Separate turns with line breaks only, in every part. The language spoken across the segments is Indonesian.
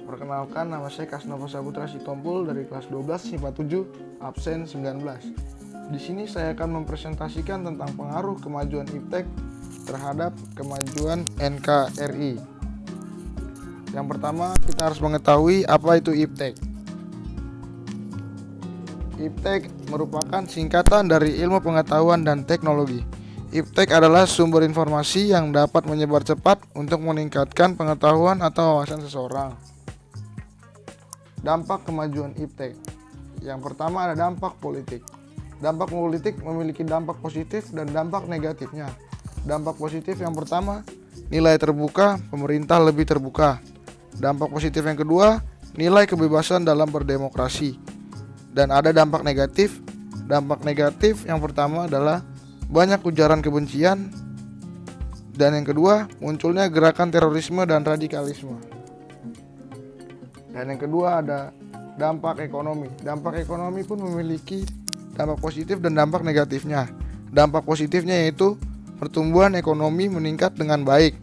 Perkenalkan, nama saya Kasnova Saputra Sitompul dari kelas 12 IPA 7, absen 19. Di sini saya akan mempresentasikan tentang pengaruh kemajuan iptek terhadap kemajuan NKRI. Yang pertama, kita harus mengetahui apa itu iptek. Iptek merupakan singkatan dari Ilmu Pengetahuan dan Teknologi. Iptek adalah sumber informasi yang dapat menyebar cepat untuk meningkatkan pengetahuan atau wawasan seseorang. Dampak kemajuan iptek. Yang pertama ada dampak politik. Dampak politik memiliki dampak positif dan dampak negatifnya. Dampak positif yang pertama, nilai terbuka, pemerintah lebih terbuka. Dampak positif yang kedua, nilai kebebasan dalam berdemokrasi. Dan ada dampak negatif. Dampak negatif yang pertama adalah banyak ujaran kebencian. Dan yang kedua, munculnya gerakan terorisme dan radikalisme. Dan yang kedua ada dampak ekonomi. Dampak ekonomi pun memiliki dampak positif dan dampak negatifnya. Dampak positifnya yaitu pertumbuhan ekonomi meningkat dengan baik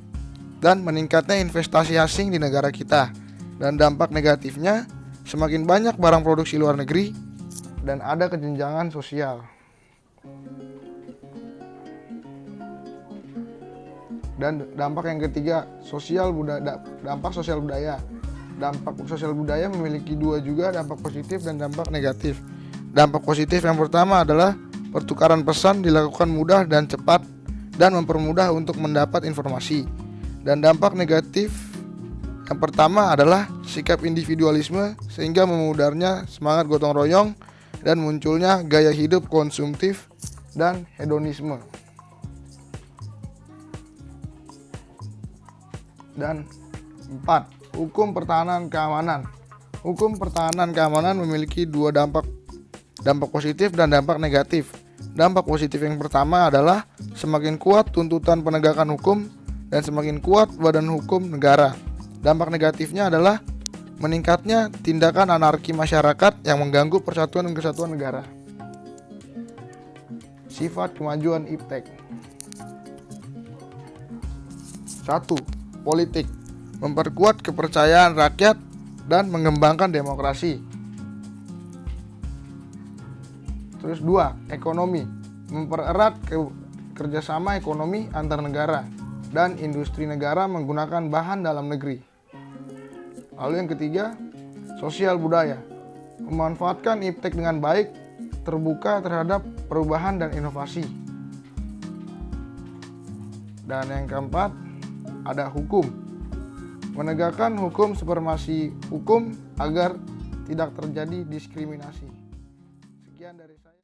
dan meningkatnya investasi asing di negara kita. Dan dampak negatifnya semakin banyak barang produksi luar negeri dan ada kesenjangan sosial. Dan dampak yang ketiga, dampak sosial budaya. Dampak sosial budaya memiliki dua juga, dampak positif dan dampak negatif. Dampak positif yang pertama adalah pertukaran pesan dilakukan mudah dan cepat dan mempermudah untuk mendapat informasi. Dan dampak negatif yang pertama adalah sikap individualisme sehingga memudarnya semangat gotong royong dan munculnya gaya hidup konsumtif dan hedonisme. Dan 4. Hukum pertahanan keamanan. Hukum pertahanan keamanan memiliki dua dampak positif dan dampak negatif. Dampak positif yang pertama adalah semakin kuat tuntutan penegakan hukum dan semakin kuat badan hukum negara. Dampak negatifnya adalah meningkatnya tindakan anarki masyarakat yang mengganggu persatuan dan kesatuan negara. Sifat kemajuan iptek. 1. Politik. Memperkuat kepercayaan rakyat dan mengembangkan demokrasi. Terus 2. Ekonomi. Mempererat kerjasama ekonomi antar negara dan industri negara menggunakan bahan dalam negeri. Lalu yang ketiga, sosial budaya. Memanfaatkan iptek dengan baik, terbuka terhadap perubahan dan inovasi. Dan yang keempat, ada hukum. Menegakkan hukum supremasi hukum agar tidak terjadi diskriminasi. Sekian dari saya.